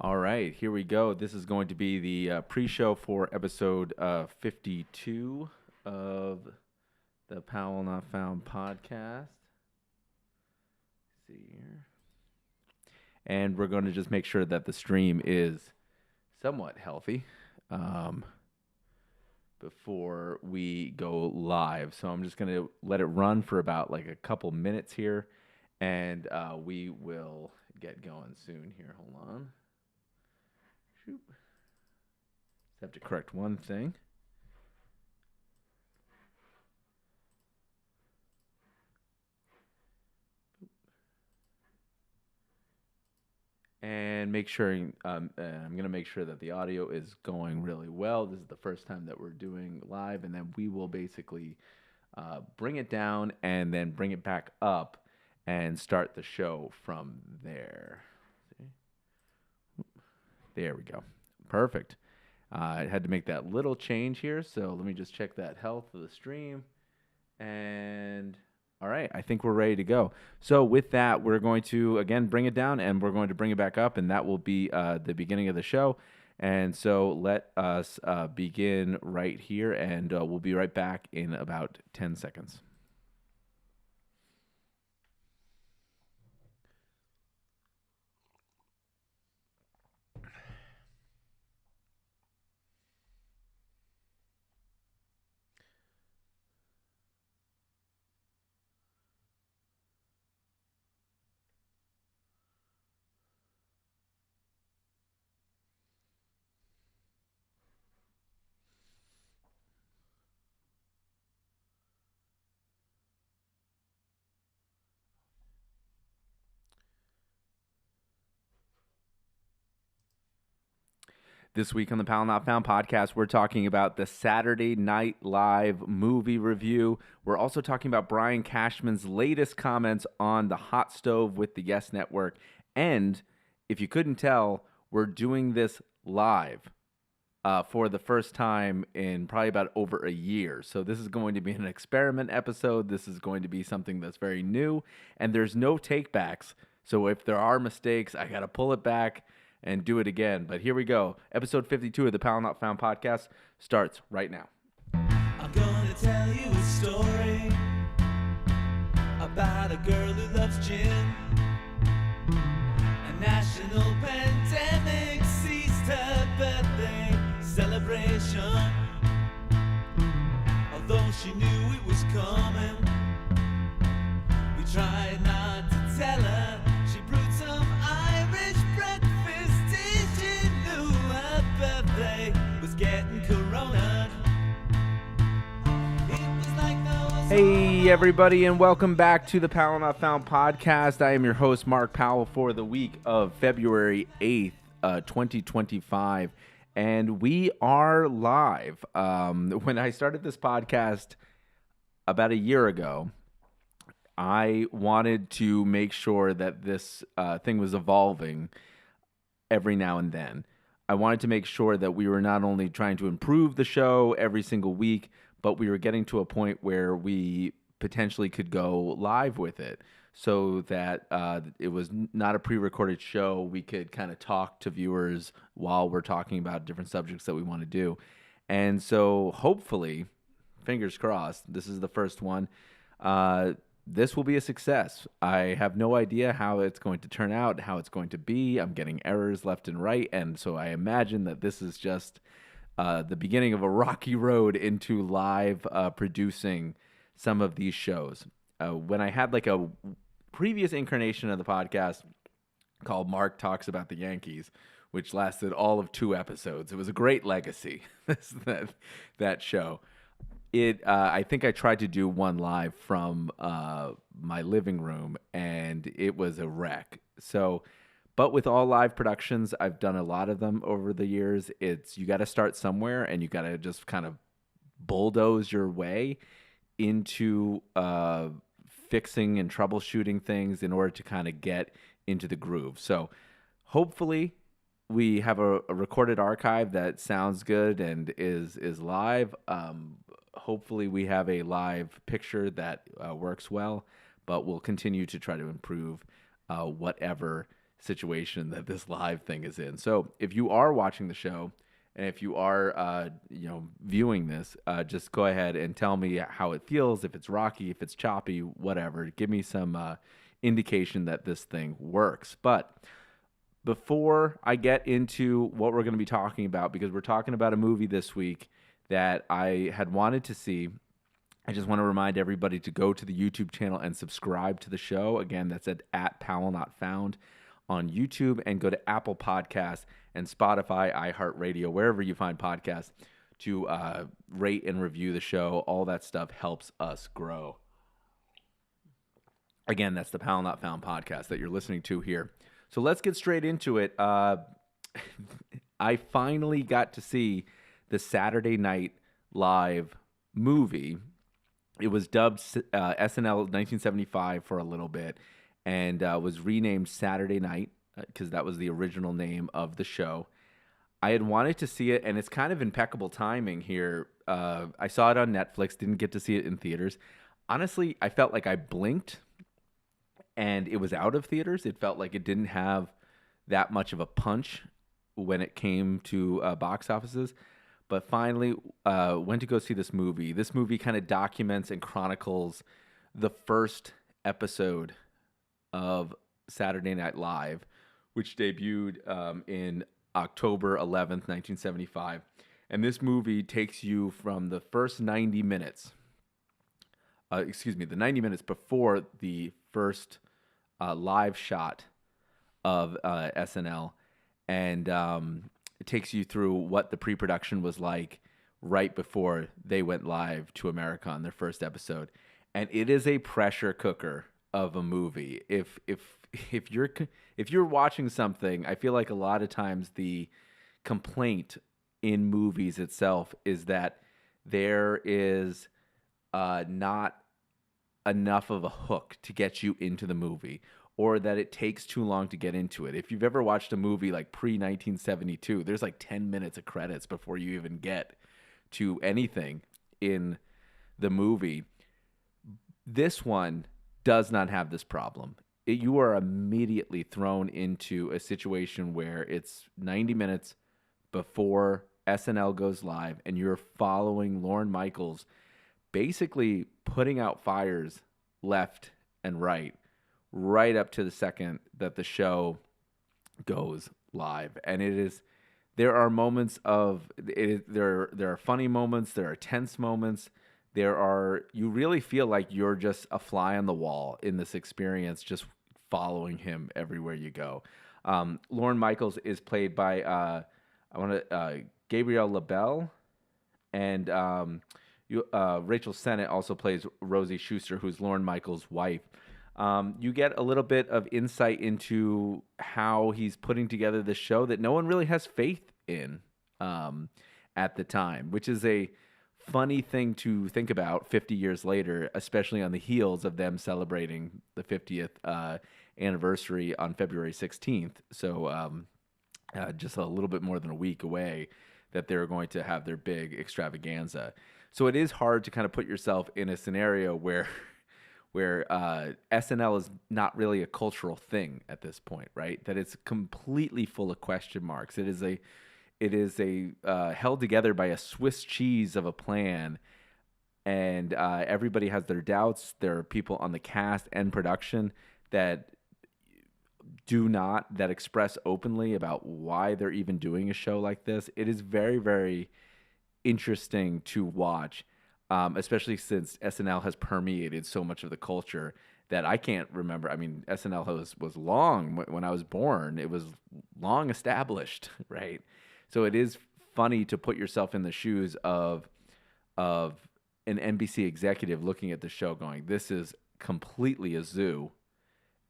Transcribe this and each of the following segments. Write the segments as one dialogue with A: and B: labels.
A: All right, here we go. This is going to be the pre-show for episode 52 of the Powell Not Found podcast. Let's see here. And we're going to just make sure that the stream is somewhat healthy before we go live. So I'm just going to let it run for about like a couple minutes here, and we will get going soon here. Hold on. Shoot. Just have to correct one thing. And make sure, I'm going to make sure that the audio is going really well. This is the first time that we're doing live, and then we will basically bring it down and then bring it back up and start the show from there. See? There we go. Perfect. I had to make that little change here, so let me just check that health of the stream. And all right, I think we're ready to go. So with that, we're going to, again, bring it down, and we're going to bring it back up, and that will be the beginning of the show. And so let us begin right here, and we'll be right back in about 10 seconds. This week on the Powell Not Found podcast, we're talking about the Saturday Night Live movie review. We're also talking about Brian Cashman's latest comments on the hot stove with the Yes Network. And if you couldn't tell, we're doing this live for the first time in probably about over a year. So this is going to be an experiment episode. This is going to be something that's very new, and there's no takebacks. So if there are mistakes, I got to pull it back and do it again. But here we go. Episode 52 of the Powell Not Found podcast starts right now.
B: I'm gonna tell you a story about a girl who loves gin. A national pandemic seized her birthday celebration. Although she knew it was coming, we tried not to tell her. She brewed some Irish breakfast tea. She knew her birthday was getting corona.
A: Hey, everybody, and welcome back to the Powell Not Found podcast. I am your host, Mark Powell, for the week of February 8th, 2025, and we are live. When I started this podcast about a year ago, I wanted to make sure that this thing was evolving every now and then. I wanted to make sure that we were not only trying to improve the show every single week, but we were getting to a point where we potentially could go live with it, so that it was not a pre-recorded show. We could kind of talk to viewers while we're talking about different subjects that we want to do. And so hopefully, fingers crossed, this is the first one. This will be a success. I have no idea how it's going to turn out, how it's going to be. I'm getting errors left and right, and so I imagine that this is just the beginning of a rocky road into live producing some of these shows. When I had like a previous incarnation of the podcast called Mark Talks About the Yankees, which lasted all of 2 episodes. It was a great legacy, that show. I think I tried to do one live from my living room, and it was a wreck. So, but with all live productions, I've done a lot of them over the years. You got to start somewhere, and you got to just kind of bulldoze your way into fixing and troubleshooting things in order to kind of get into the groove. So hopefully we have a recorded archive that sounds good and is live. Hopefully we have a live picture that works well, but we'll continue to try to improve whatever situation that this live thing is in. So if you are watching the show and if you are, viewing this, just go ahead and tell me how it feels, if it's rocky, if it's choppy, whatever. Give me some indication that this thing works. But before I get into what we're going to be talking about, because we're talking about a movie this week that I had wanted to see, I just want to remind everybody to go to the YouTube channel and subscribe to the show. Again, that's at Powell Not Found on YouTube, and go to Apple Podcasts and Spotify, iHeartRadio, wherever you find podcasts, to rate and review the show. All that stuff helps us grow. Again, that's the Powell Not Found podcast that you're listening to here. So let's get straight into it. I finally got to see the Saturday Night Live movie. It was dubbed SNL 1975 for a little bit, and was renamed Saturday Night because that was the original name of the show. I had wanted to see it, and it's kind of impeccable timing here. I saw it on Netflix, didn't get to see it in theaters. Honestly, I felt like I blinked, and it was out of theaters. It felt like it didn't have that much of a punch when it came to box offices. But finally, went to go see this movie. This movie kind of documents and chronicles the first episode of Saturday Night Live, which debuted in October 11th, 1975. And this movie takes you from the first 90 minutes, the 90 minutes before the first live shot of SNL, and it takes you through what the pre-production was like right before they went live to America on their first episode. And it is a pressure cooker of a movie. If you're watching something, I feel like a lot of times the complaint in movies itself is that there is not enough of a hook to get you into the movie, or that it takes too long to get into it. If you've ever watched a movie like pre-1972, there's like 10 minutes of credits before you even get to anything in the movie. This one does not have this problem. You are immediately thrown into a situation where it's 90 minutes before SNL goes live, and you're following Lorne Michaels basically putting out fires left and right up to the second that the show goes live. And there are moments there are funny moments, there are tense moments, you really feel like you're just a fly on the wall in this experience, just following him everywhere you go. Lorne Michaels is played by Gabrielle LaBelle, and Rachel Sennett also plays Rosie Schuster, who's Lorne Michaels' wife. You get a little bit of insight into how he's putting together this show that no one really has faith in at the time, which is a funny thing to think about 50 years later, especially on the heels of them celebrating the 50th anniversary on February 16th. So just a little bit more than a week away that they're going to have their big extravaganza. So it is hard to kind of put yourself in a scenario where SNL is not really a cultural thing at this point, right? That it's completely full of question marks. It is held together by a Swiss cheese of a plan, and everybody has their doubts. There are people on the cast and production that express openly about why they're even doing a show like this. It is very, very interesting to watch. Especially since SNL has permeated so much of the culture that I can't remember. I mean, SNL was long when I was born. It was long established, right? So it is funny to put yourself in the shoes of an NBC executive looking at the show going, this is completely a zoo.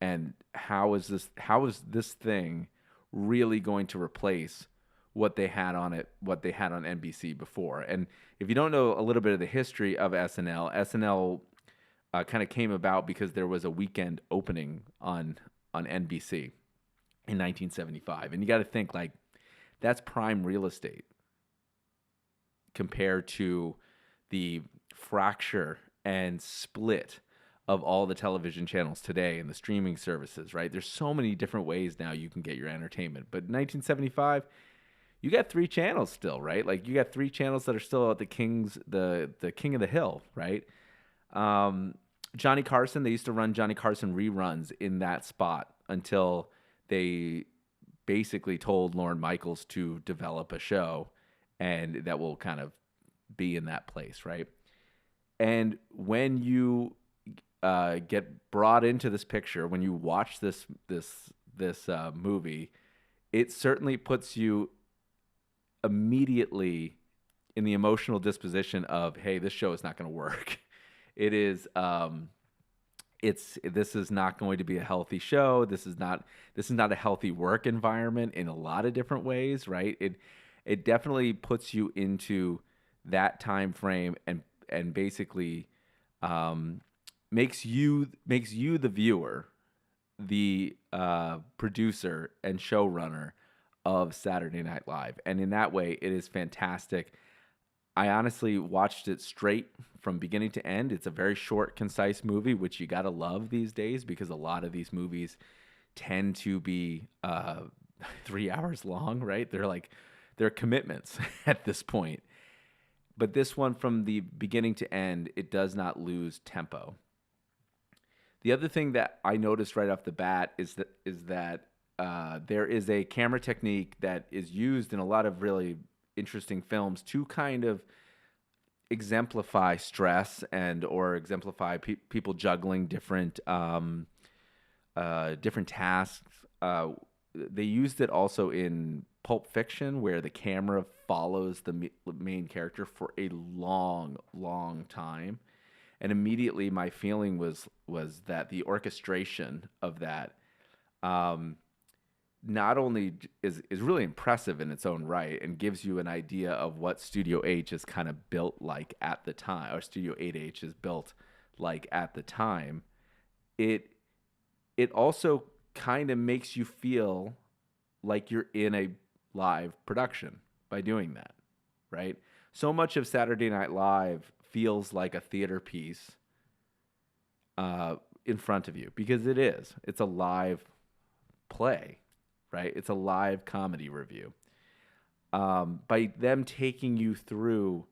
A: And how is this thing really going to replace what they had on NBC before? And if you don't know a little bit of the history of SNL kind of came about because there was a weekend opening on NBC in 1975. And you got to think, like, that's prime real estate compared to the fracture and split of all the television channels today and the streaming services, right? There's so many different ways now you can get your entertainment. But in 1975, you got 3 channels still, right? Like you got 3 channels that are still at the king of the hill, right? Johnny Carson, they used to run Johnny Carson reruns in that spot until they basically told Lorne Michaels to develop a show, and that will kind of be in that place, right? And when you get brought into this picture, when you watch this movie, it certainly puts you immediately in the emotional disposition of, hey, this show is not going to work. It is this is not going to be a healthy show. This is not a healthy work environment in a lot of different ways, right? It definitely puts you into that time frame and basically makes you the viewer, the producer and showrunner of Saturday Night Live. And in that way, it is fantastic. I honestly watched it straight from beginning to end. It's a very short, concise movie, which you got to love these days because a lot of these movies tend to be 3 hours long, right? They're commitments at this point. But this one, from the beginning to end, it does not lose tempo. The other thing that I noticed right off the bat is that there is a camera technique that is used in a lot of really interesting films to kind of exemplify stress and or exemplify people juggling different tasks. They used it also in Pulp Fiction, where the camera follows the main character for a long, long time. And immediately my feeling was that the orchestration of that not only is really impressive in its own right and gives you an idea of what Studio H is kind of built like at the time, or Studio 8H is built like at the time, it also kind of makes you feel like you're in a live production by doing that, right? So much of Saturday Night Live feels like a theater piece in front of you, because it is. It's a live play, right? It's a live comedy review. By them taking you through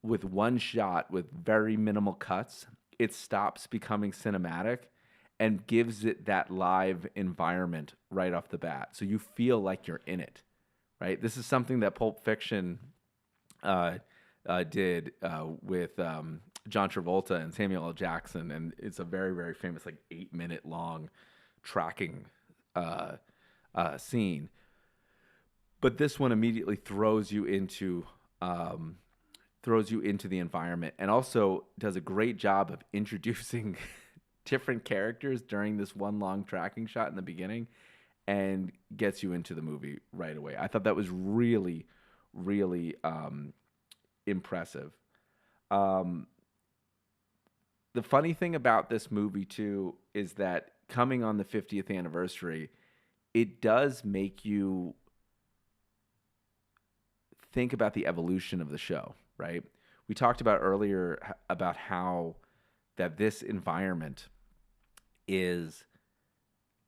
A: with one shot with very minimal cuts, it stops becoming cinematic and gives it that live environment right off the bat. So you feel like you're in it, right? This is something that Pulp Fiction did with John Travolta and Samuel L. Jackson, and it's a very, very famous, like 8-minute long tracking scene. But this one immediately throws you into the environment, and also does a great job of introducing different characters during this one long tracking shot in the beginning, and gets you into the movie right away. I thought that was really, really impressive. The funny thing about this movie too is that coming on the 50th anniversary, it does make you think about the evolution of the show, right? We talked about earlier about how that this environment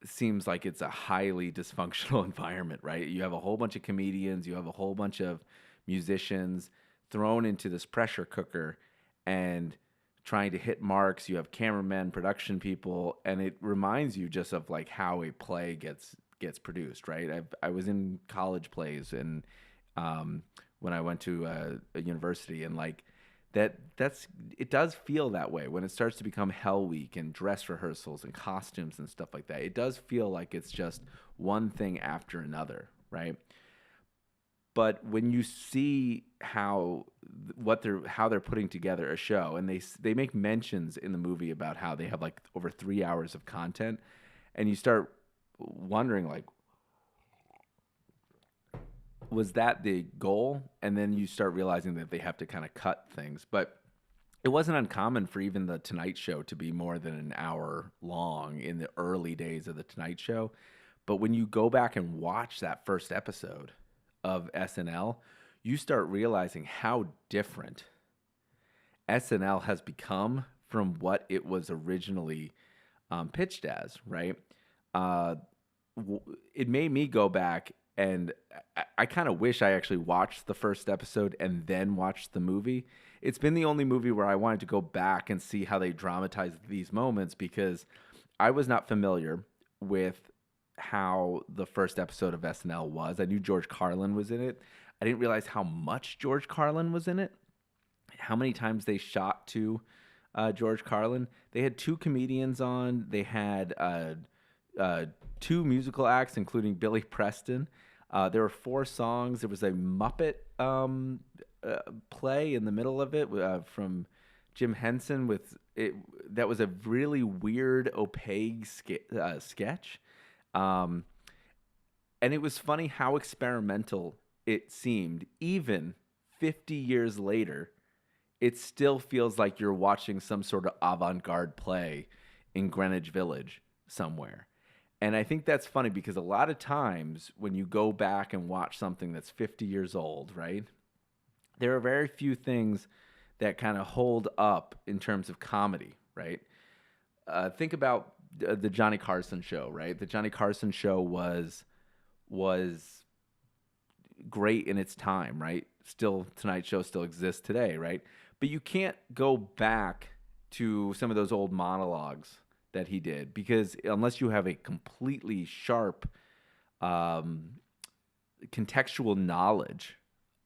A: seems like it's a highly dysfunctional environment, right? You have a whole bunch of comedians, you have a whole bunch of musicians thrown into this pressure cooker and trying to hit marks. You have cameramen, production people, and it reminds you just of like how a play gets produced, right? I was in college plays and when I went to a university, and like it does feel that way when it starts to become Hell Week and dress rehearsals and costumes and stuff like that. It does feel like it's just one thing after another, right? But when you see how they're putting together a show, and they make mentions in the movie about how they have like over 3 hours of content, and you start wondering like, was that the goal? And then you start realizing that they have to kind of cut things. But it wasn't uncommon for even the Tonight Show to be more than an hour long in the early days of the Tonight Show. But when you go back and watch that first episode of SNL, you start realizing how different SNL has become from what it was originally pitched as, right? Uh, it made me go back, and I kind of wish I actually watched the first episode and then watched the movie. It's been the only movie where I wanted to go back and see how they dramatized these moments, because I was not familiar with how the first episode of SNL was. I knew George Carlin was in it. I didn't realize how much George Carlin was in it, how many times they shot to George Carlin. They had two comedians on. They had two musical acts, including Billy Preston. There were four songs. There was a Muppet play in the middle of it from Jim Henson with it. That was a really weird, opaque sketch. And it was funny how experimental it seemed. Even 50 years later, it still feels like you're watching some sort of avant-garde play in Greenwich Village somewhere. And I think that's funny because a lot of times when you go back and watch something that's 50 years old, right, there are very few things that kind of hold up in terms of comedy, right? Think about the Johnny Carson show, right? The Johnny Carson show was great in its time, right? Still, Tonight Show still exists today, right? But you can't go back to some of those old monologues that he did, because unless you have a completely sharp contextual knowledge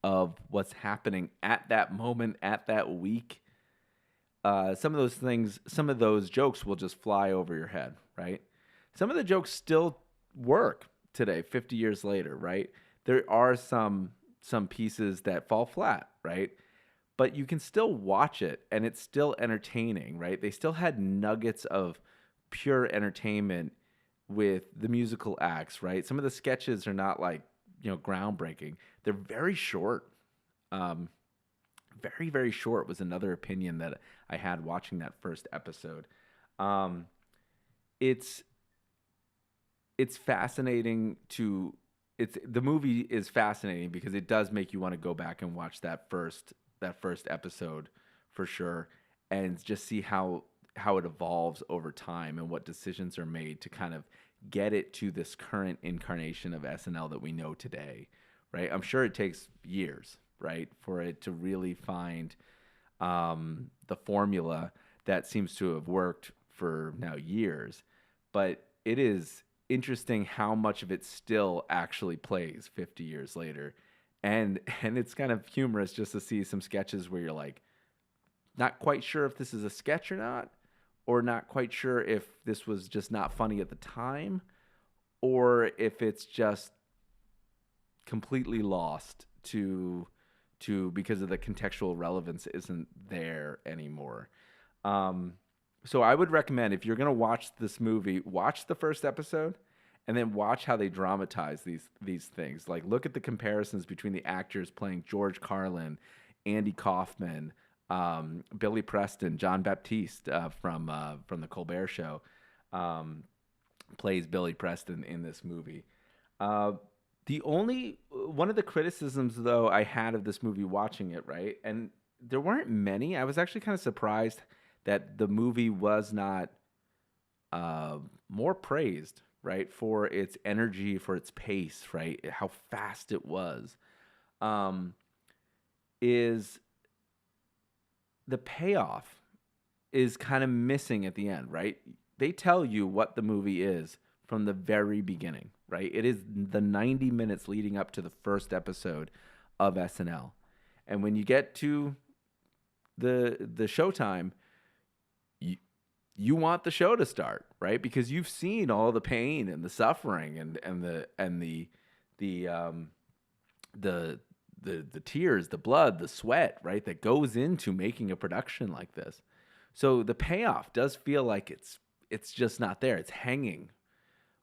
A: of what's happening at that moment, at that week, some of those jokes will just fly over your head, right? Some of the jokes still work today, 50 years later, right? There are some pieces that fall flat, right? But you can still watch it and it's still entertaining, right? They still had nuggets of pure entertainment with the musical acts, right? Some of the sketches are not like, groundbreaking. They're very short. Very, very short was another opinion that I had watching that first episode. It's fascinating the movie is fascinating because it does make you want to go back and watch that first episode for sure, and just see how it evolves over time and what decisions are made to kind of get it to this current incarnation of SNL that we know today, right? I'm sure it takes years, right, for it to really find the formula that seems to have worked for now years. But it is interesting how much of it still actually plays 50 years later. And it's kind of humorous just to see some sketches where you're like, not quite sure if this is a sketch or not quite sure if this was just not funny at the time, or if it's just completely lost to because of the contextual relevance isn't there anymore. So I would recommend, if you're going to watch this movie, watch the first episode and then watch how they dramatize these things. Like, look at the comparisons between the actors playing George Carlin, Andy Kaufman, Billy Preston, John Baptiste from the Colbert Show plays Billy Preston in this movie. One of the criticisms, though, I had of this movie watching it, right, and there weren't many. I was actually kind of surprised that the movie was not more praised, right, for its energy, for its pace, right, how fast it was, is the payoff is kind of missing at the end, right? They tell you what the movie is from the very beginning, right? It is the 90 minutes leading up to the first episode of SNL. And when you get to the showtime, you want the show to start, right? Because you've seen all the pain and the suffering and the tears, the blood, the sweat, right, that goes into making a production like this. So the payoff does feel like it's just not there. It's hanging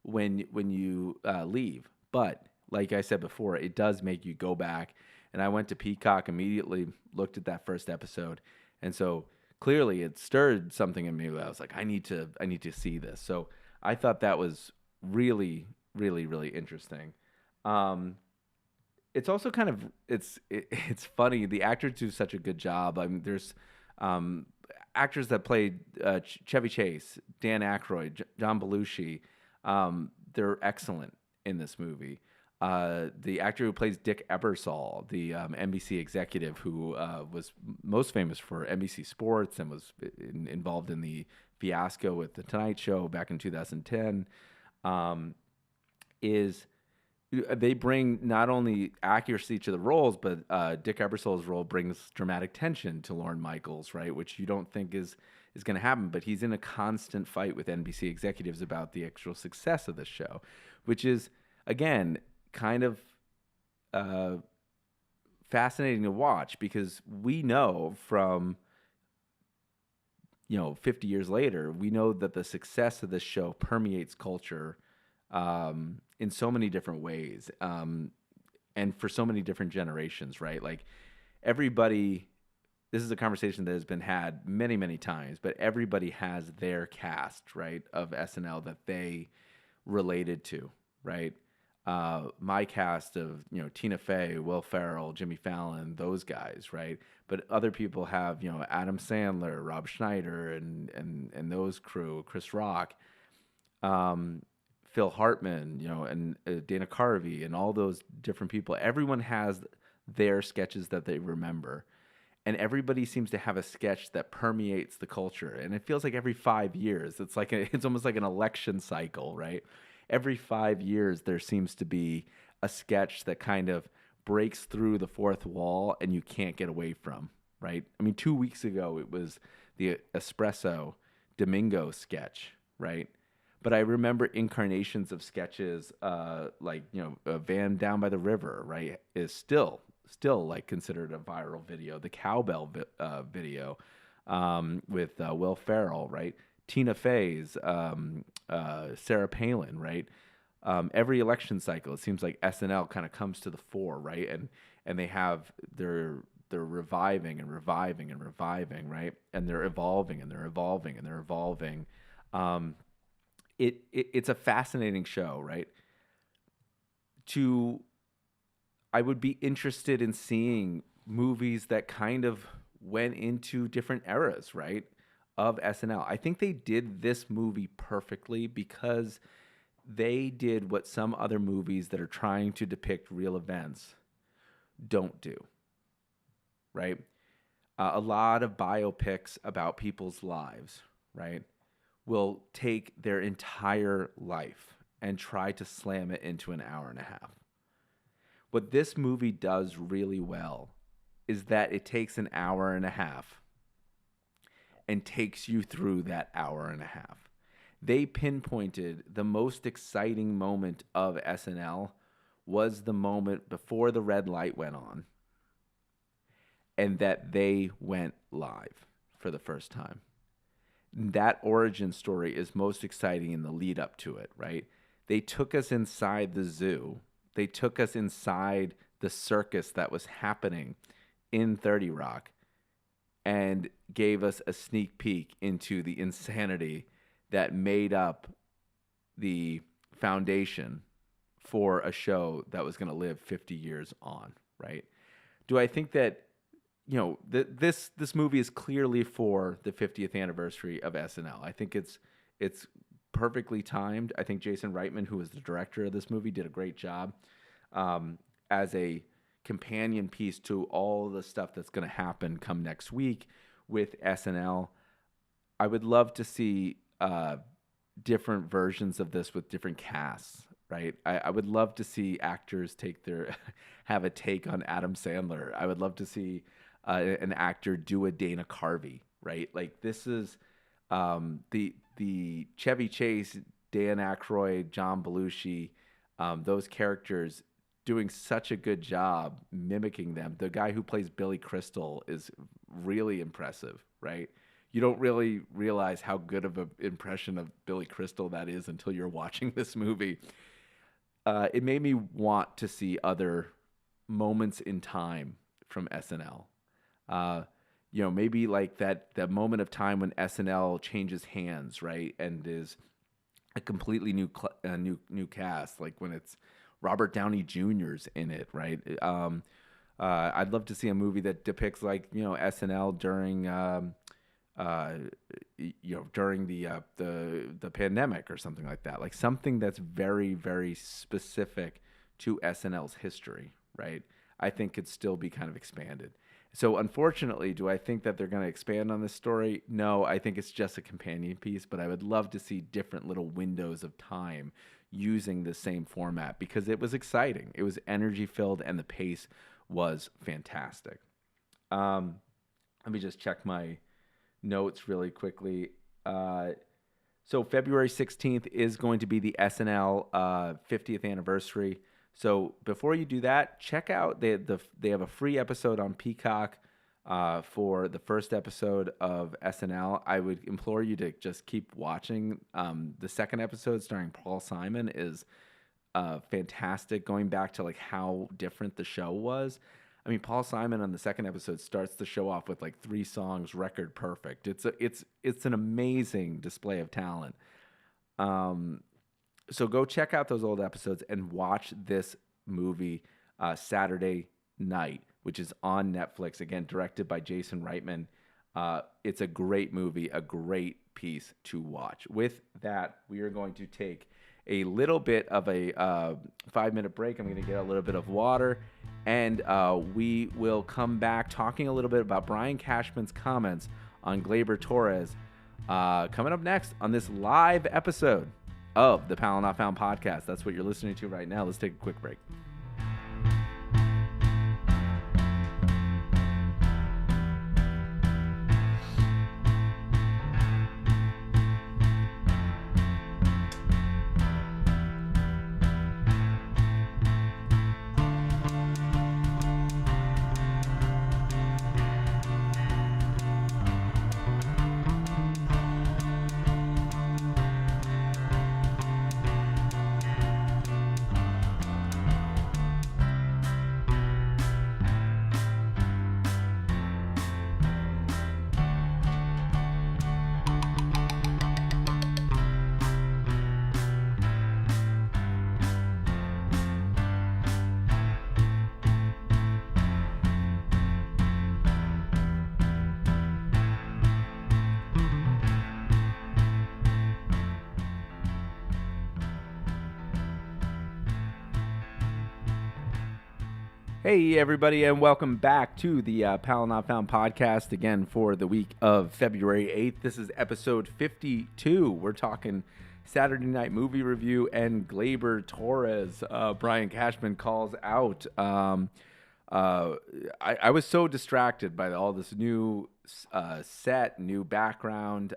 A: when you leave. But like I said before, it does make you go back. And I went to Peacock immediately, looked at that first episode, and so clearly it stirred something in me. I was like, I need to see this. So I thought that was really, really, really interesting. It's also it's funny. The actors do such a good job. I mean, there's actors that played Chevy Chase, Dan Aykroyd, John Belushi, they're excellent in this movie. The actor who plays Dick Ebersol, the NBC executive who was most famous for NBC Sports and was involved in the fiasco with The Tonight Show back in 2010, is they bring not only accuracy to the roles, but Dick Ebersol's role brings dramatic tension to Lorne Michaels, right? Which you don't think is going to happen, but he's in a constant fight with NBC executives about the actual success of the show, which is, again, kind of fascinating to watch because we know from 50 years later, we know that the success of this show permeates culture in so many different ways, and for so many different generations, right? Like everybody, this is a conversation that has been had many, many times, but everybody has their cast, right, of SNL that they related to, right? My cast of, Tina Fey, Will Ferrell, Jimmy Fallon, those guys, right? But other people have, Adam Sandler, Rob Schneider, and those crew, Chris Rock, Phil Hartman, and Dana Carvey, and all those different people. Everyone has their sketches that they remember, and everybody seems to have a sketch that permeates the culture. And it feels like every 5 years, it's almost like an election cycle, right? Every 5 years, there seems to be a sketch that kind of breaks through the fourth wall and you can't get away from, right? I mean, 2 weeks ago, it was the Espresso Domingo sketch, right? But I remember incarnations of sketches like, Van Down by the River, right, is still like considered a viral video. The Cowbell video with Will Ferrell, right? Tina Fey's, Sarah Palin, right? Every election cycle, it seems like SNL kind of comes to the fore, right? And they have they're reviving and reviving and reviving, right? And they're evolving and they're evolving and they're evolving. It's a fascinating show, right? I would be interested in seeing movies that kind of went into different eras, right, of SNL. I think they did this movie perfectly because they did what some other movies that are trying to depict real events don't do, right? A lot of biopics about people's lives, right, will take their entire life and try to slam it into an hour and a half. What this movie does really well is that it takes an hour and a half and takes you through that hour and a half. They pinpointed the most exciting moment of SNL was the moment before the red light went on and that they went live for the first time. That origin story is most exciting in the lead up to it, right? They took us inside the zoo. They took us inside the circus that was happening in 30 Rock and gave us a sneak peek into the insanity that made up the foundation for a show that was going to live 50 years on, right? Do I think that, this movie is clearly for the 50th anniversary of SNL. I think it's perfectly timed. I think Jason Reitman, who was the director of this movie, did a great job as a companion piece to all the stuff that's going to happen come next week with SNL. I would love to see different versions of this with different casts, right? I would love to see actors have a take on Adam Sandler. I would love to see an actor do a Dana Carvey, right? Like this is the Chevy Chase, Dan Aykroyd, John Belushi, those characters doing such a good job mimicking them. The guy who plays Billy Crystal is really impressive, right? You don't really realize how good of an impression of Billy Crystal that is until you're watching this movie. It made me want to see other moments in time from SNL. Maybe like that moment of time when SNL changes hands, right, and is a completely new cast, like when it's Robert Downey Jr.'s in it, right? I'd love to see a movie that depicts SNL during during the pandemic or something like that. Like something that's very, very specific to SNL's history, right? I think could still be kind of expanded. So unfortunately, do I think that they're going to expand on this story? No, I think it's just a companion piece, but I would love to see different little windows of time using the same format because it was exciting. It was energy filled and the pace was fantastic. Let me just check my notes really quickly. So February 16th is going to be the SNL 50th anniversary. So before you do that, check out they have a free episode on Peacock for the first episode of SNL. I would implore you to just keep watching. The second episode starring Paul Simon is fantastic, going back to like how different the show was. I mean, Paul Simon on the second episode starts the show off with like 3 songs, record perfect. It's an amazing display of talent. So go check out those old episodes and watch this movie Saturday Night, which is on Netflix. Again, directed by Jason Reitman. It's a great movie, a great piece to watch. With that, we are going to take a little bit of a 5-minute break. I'm going to get a little bit of water, and we will come back talking a little bit about Brian Cashman's comments on Gleyber Torres coming up next on this live episode of the Pal Not Found podcast. That's what you're listening to right now. Let's take a quick break. Hey, everybody, and welcome back to the Pal Not Found podcast again for the week of February 8th. This is episode 52. We're talking Saturday Night Movie Review and Gleyber Torres. Brian Cashman calls out. I was so distracted by all this new set, new background,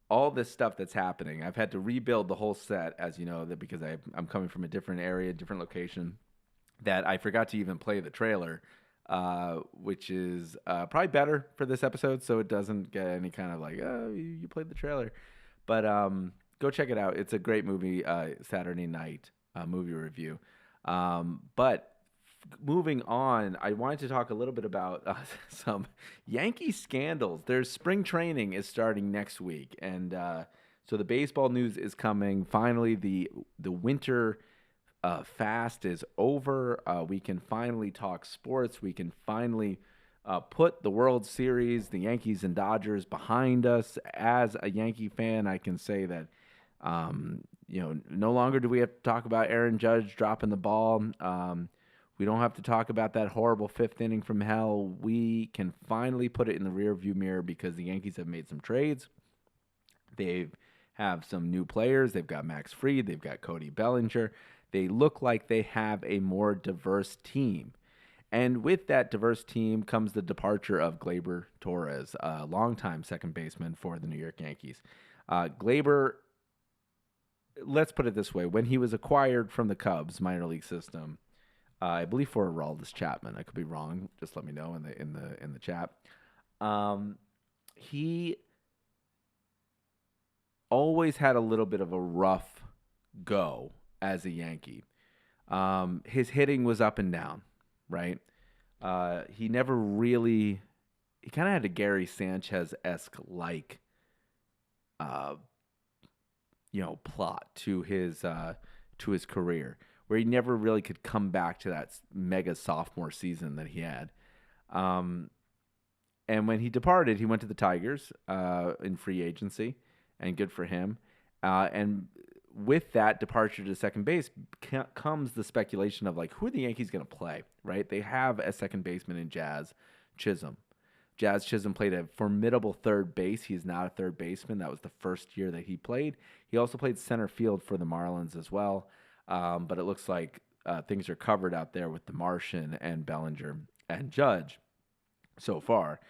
A: all this stuff that's happening. I've had to rebuild the whole set, as you know, because I'm coming from a different area, different location, that I forgot to even play the trailer, which is probably better for this episode, so it doesn't get any kind of like, oh, you played the trailer. But go check it out. It's a great movie, Saturday Night Movie Review. But moving on, I wanted to talk a little bit about some Yankee scandals. Their spring training is starting next week, and so the baseball news is coming. Finally, the winter fast is over. We can finally talk sports. We can finally put the World Series, the Yankees and Dodgers, behind us. As a Yankee fan, I can say that no longer do we have to talk about Aaron Judge dropping the ball. We don't have to talk about that horrible 5th inning from hell. We can finally put it in the rearview mirror because the Yankees have made some trades. They have some new players. They've got Max Fried. They've got Cody Bellinger. They look like they have a more diverse team. And with that diverse team comes the departure of Gleyber Torres, a longtime second baseman for the New York Yankees. Gleyber, let's put it this way. When he was acquired from the Cubs minor league system, I believe for Aroldis Chapman, I could be wrong. Just let me know in the chat. He always had a little bit of a rough go as a Yankee. His hitting was up and down, right? He never really, he kind of had a Gary Sanchez-esque like, plot to his career, where he never really could come back to that mega sophomore season that he had. And And when he departed, he went to the Tigers in free agency, and good for him. And with that departure to second base comes the speculation of, like, who are the Yankees going to play, right? They have a second baseman in Jazz Chisholm. Jazz Chisholm played a formidable third base. He's not a third baseman. That was the first year that he played. He also played center field for the Marlins as well. But it looks like things are covered out there with the Martian and Bellinger and Judge so far.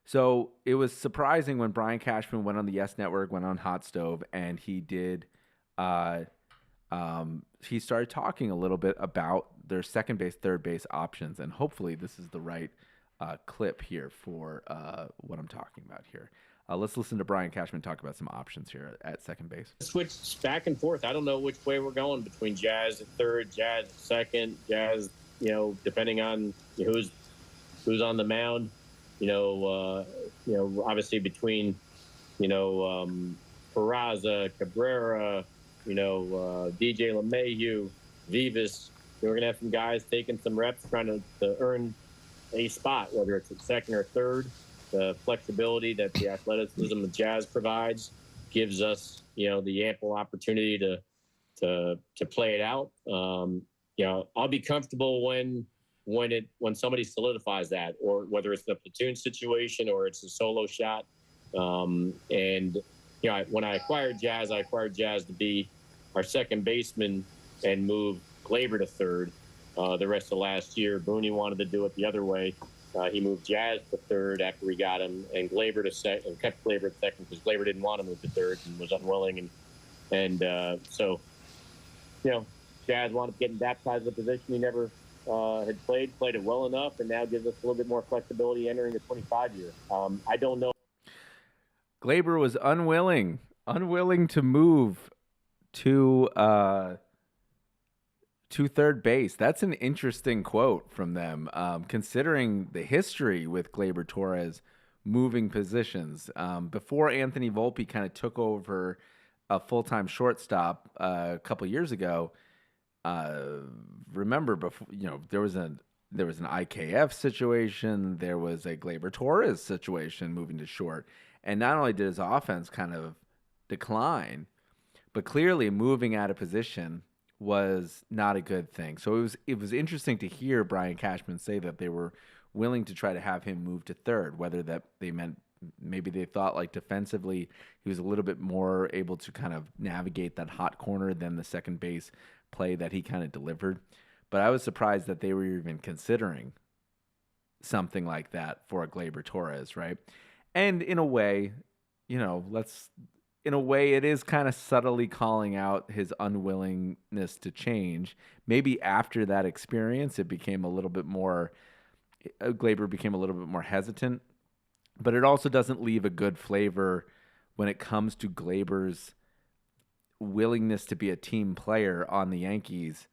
A: So it was surprising when Brian Cashman went on the Yes Network, went on Hot Stove, and he did. He started talking a little bit about their second base, third base options, and hopefully this is the right clip here for what I'm talking about here. Let's listen to Brian Cashman talk about some options here at second base.
C: Switch back and forth. I don't know which way we're going between Jazz at third, Jazz at second, Jazz, depending on who's on the mound. Obviously between, Peraza, Cabrera, DJ LeMahieu, Vivas, we're going to have some guys taking some reps trying to earn a spot, whether it's at second or third. The flexibility that the athleticism of Jazz provides gives us, the ample opportunity to play it out. I'll be comfortable when somebody solidifies that, or whether it's a platoon situation or it's a solo shot. When I acquired Jazz to be our second baseman and move Gleyber to third. The rest of last year, Booney wanted to do it the other way. He moved Jazz to third after we got him, and Gleyber to second, and kept Gleyber at second because Gleyber didn't want to move to third and was unwilling. So Jazz wound up getting baptized in a position he never had played it well enough, and now gives us a little bit more flexibility entering the 25 year. I don't know.
A: Gleyber was unwilling to move to third base. That's an interesting quote from them, considering the history with Gleyber Torres moving positions. Before Anthony Volpe kind of took over a full-time shortstop a couple years ago, remember, before, there was an IKF situation, there was a Gleyber Torres situation moving to short, and not only did his offense kind of decline, but clearly moving out of position was not a good thing. So it was interesting to hear Brian Cashman say that they were willing to try to have him move to third, whether that they meant maybe they thought like defensively he was a little bit more able to kind of navigate that hot corner than the second base play that he kind of delivered. But I was surprised that they were even considering something like that for a Gleyber Torres, right? And in a way, it is kind of subtly calling out his unwillingness to change. Maybe after that experience, Gleyber became a little bit more hesitant, but it also doesn't leave a good flavor when it comes to Gleyber's willingness to be a team player on the Yankees,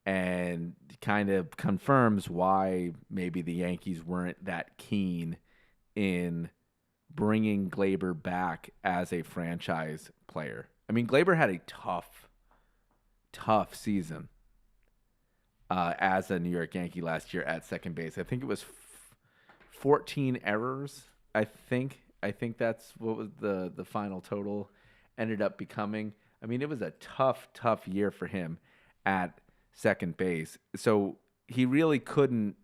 A: and kind of confirms why maybe the Yankees weren't that keen in bringing Gleyber back as a franchise player. I mean, Gleyber had a tough season as a New York Yankee last year at second base. I think it was 14 errors. I think that's what was the final total ended up becoming. I mean, it was a tough year for him at second base. So he really couldn't,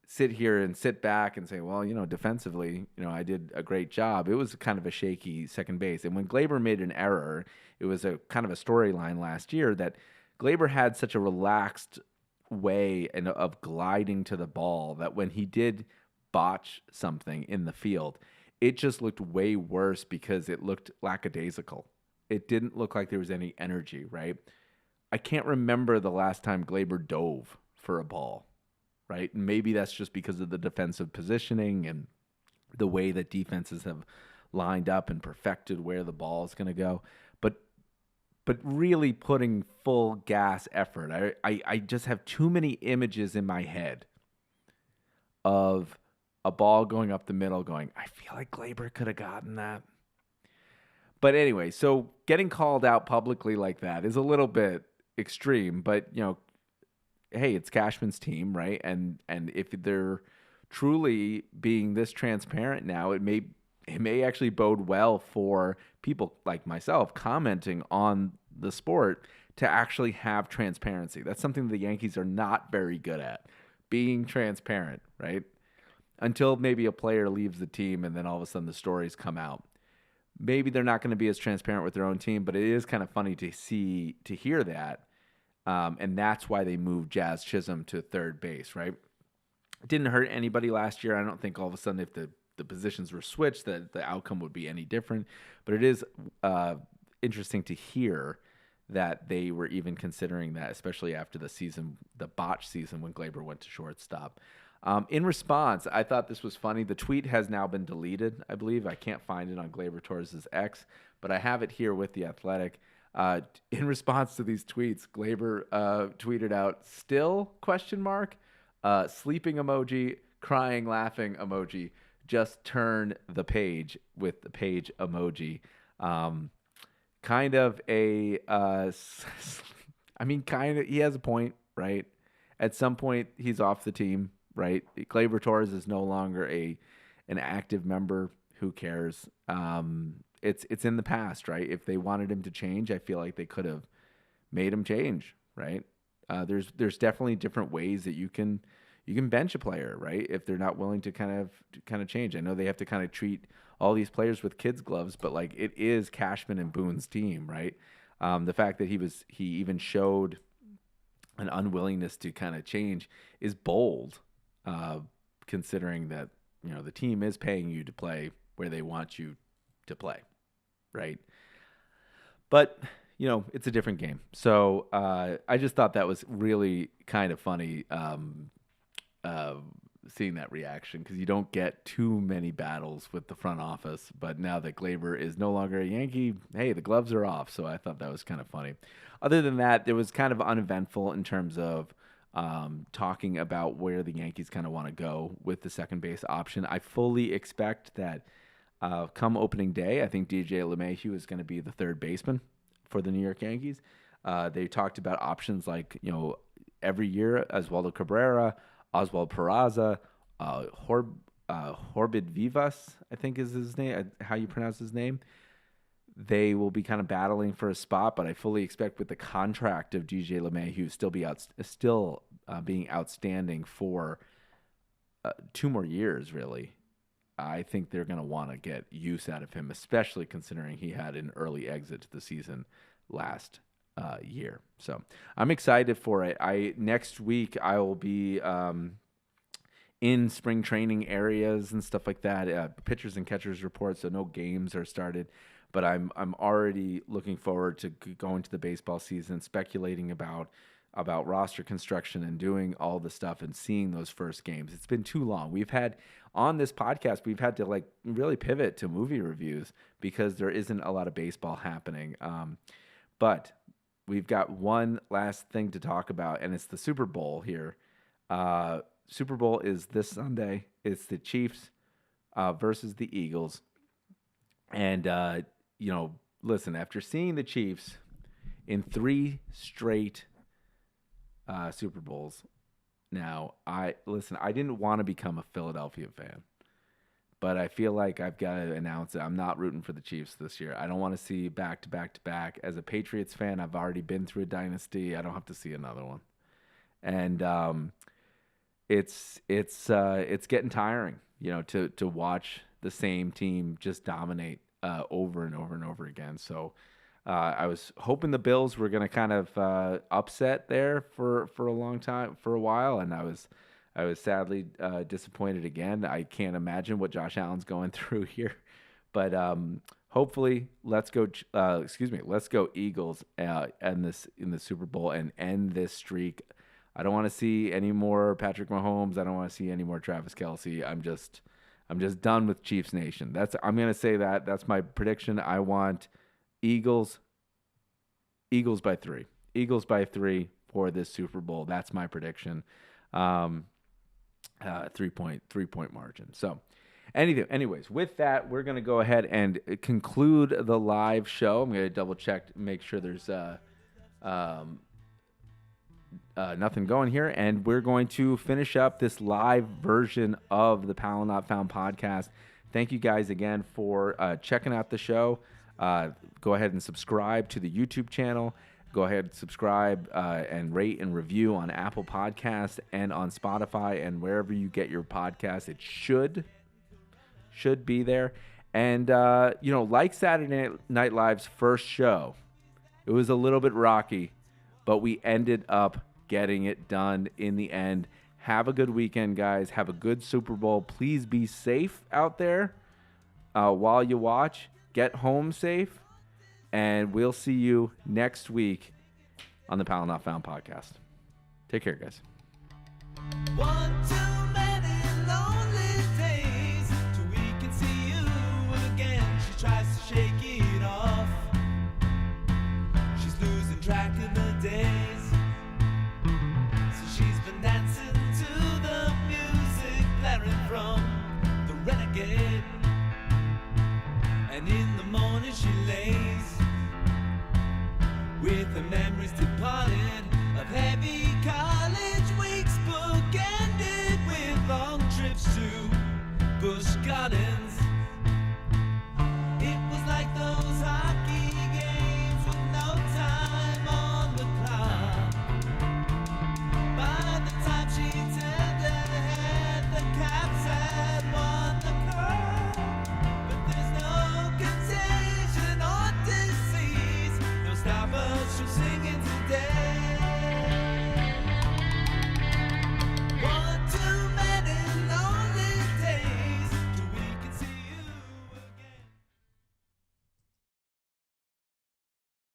A: sit back and say, well, defensively, I did a great job. It was kind of a shaky second base. And when Gleyber made an error, it was a kind of a storyline last year that Gleyber had such a relaxed way of gliding to the ball that when he did botch something in the field, it just looked way worse because it looked lackadaisical. It didn't look like there was any energy, right? I can't remember the last time Gleyber dove for a ball. Right? And maybe that's just because of the defensive positioning and the way that defenses have lined up and perfected where the ball is going to go. But really putting full gas effort. I just have too many images in my head of a ball going up the middle going, I feel like Gleyber could have gotten that. But anyway, so getting called out publicly like that is a little bit extreme, but hey, it's Cashman's team, right? And if they're truly being this transparent now, it may actually bode well for people like myself commenting on the sport to actually have transparency. That's something the Yankees are not very good at, being transparent, right? Until maybe a player leaves the team and then all of a sudden the stories come out. Maybe they're not going to be as transparent with their own team, but it is kind of funny to hear that. And that's why they moved Jazz Chisholm to third base, right? It didn't hurt anybody last year. I don't think all of a sudden if the positions were switched that the outcome would be any different. But it is interesting to hear that they were even considering that, especially after the botch season when Gleyber went to shortstop. In response, I thought this was funny. The tweet has now been deleted, I believe. I can't find it on Gleyber Torres' X, but I have it here with The Athletic. In response to these tweets, Gleyber tweeted out, "Still?" ? Sleeping emoji, crying, laughing emoji. Just turn the page with the page emoji. Kind of a, he has a point, right? At some point, he's off the team, right? Gleyber Torres is no longer an active member. Who cares? It's in the past, right? If they wanted him to change, I feel like they could have made him change, right? There's definitely different ways that you can bench a player, right? If they're not willing to kind of change. I know they have to kind of treat all these players with kids' gloves, but like it is Cashman and Boone's team, right? The fact that he even showed an unwillingness to kind of change is bold, considering that the team is paying you to play where they want you to play, right? But it's a different game. So I just thought that was really kind of funny. Seeing that reaction, because you don't get too many battles with the front office. But now that Gleyber is no longer a Yankee, hey, the gloves are off. So I thought that was kind of funny. Other than that, it was kind of uneventful in terms of talking about where the Yankees kind of want to go with the second base option. I fully expect that come opening day, I think DJ LeMahieu is going to be the third baseman for the New York Yankees. They talked about options like, every year, Oswaldo Cabrera, Oswald Peraza, Horbid Vivas, I think is his name, how you pronounce his name. They will be kind of battling for a spot, but I fully expect with the contract of DJ LeMahieu still being outstanding for 2 more years, really. I think they're going to want to get use out of him, especially considering he had an early exit to the season last year. So I'm excited for it. Next week I will be in spring training areas and stuff like that. Pitchers and catchers report, so no games are started. But I'm already looking forward to going to the baseball season, speculating about roster construction and doing all the stuff and seeing those first games. It's been too long. We've had on this podcast, we've had to really pivot to movie reviews because there isn't a lot of baseball happening. But we've got one last thing to talk about, and it's the Super Bowl here. Super Bowl is this Sunday. It's the Chiefs versus the Eagles. And, listen, after seeing the Chiefs in 3 straight Super Bowls, now, I didn't want to become a Philadelphia fan. But I feel like I've got to announce it. I'm not rooting for the Chiefs this year. I don't want to see back to back to back. As a Patriots fan, I've already been through a dynasty. I don't have to see another one. And it's getting tiring, to watch the same team just dominate over and over and over again. So I was hoping the Bills were going to kind of upset there for a long time, for a while, and I was sadly disappointed again. I can't imagine what Josh Allen's going through here, but hopefully, let's go Eagles in the Super Bowl and end this streak. I don't want to see any more Patrick Mahomes. I don't want to see any more Travis Kelce. I'm just done with Chiefs Nation. I'm going to say that. That's my prediction. I want Eagles by 3. Eagles by 3 for this Super Bowl. That's my prediction. 3-point margin. So anyways, with that, we're going to go ahead and conclude the live show. I'm going to double check, make sure there's nothing going here, and we're going to finish up this live version of the Pal Not Found podcast. Thank you guys again for checking out the show. Go ahead and subscribe to the YouTube channel. Go ahead and subscribe and rate and review on Apple Podcasts and on Spotify and wherever you get your podcasts. It should be there. And, like Saturday Night Live's first show, it was a little bit rocky, but we ended up getting it done in the end. Have a good weekend, guys. Have a good Super Bowl. Please be safe out there while you watch. Get home safe. And we'll see you next week on the Pal Not Found podcast. Take care, guys.
B: 1, 2.